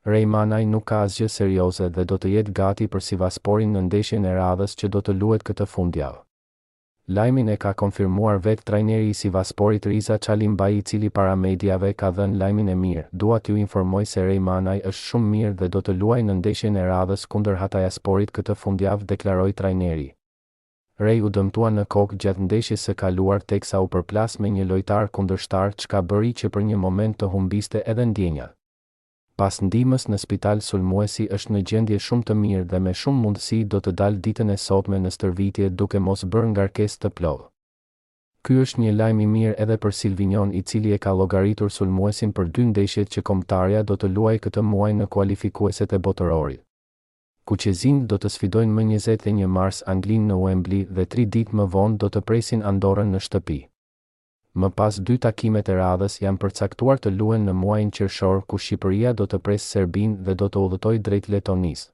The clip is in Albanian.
Rejmanaj nuk ka asgjë serioze dhe do të jetë gati për Sivasporin në ndeshjen e radhës që do të luhet këtë fundjavë. Lajmin e ka konfirmuar vetë trajneri i Sivasporit Riza Çalinbay, i cili para mediave ka dhënë lajmin e mirë. Dua t'ju informoj se Rejmanaj është shumë mirë dhe do të luajë në ndeshjen e radhës kundër Hatayasporit këtë fundjavë, deklaroi trajneri. Rej u dëmtua në kokë gjatë ndeshjes së kaluar teksa u përplas me një lojtar kundërshtar, çka bëri që për një moment të humbiste edhe ndjenjat. Pas ndihmës në spital, sulmuesi është në gjendje shumë të mirë dhe me shumë mundësi do të dalë ditën e sotme në stërvitje duke mos bërë ngarkesë të plodhë. Ky është një lajm i mirë edhe për Silvinion, i cili e ka llogaritur sulmuesin për 2 ndeshjet që kombëtarja do të luajë këtë muaj në kualifikueset e botërorit. Kuqezinjt do të sfidojnë më 21 mars Anglinë në Wembley dhe 3 ditë më vonë do të presin Andorrën në shtëpi. Më pas 2 takimet e radhës janë përcaktuar të luhen në muajin qershor, ku Shqipëria do të presë Serbinë dhe do të udhëtojë drejt Letonisë.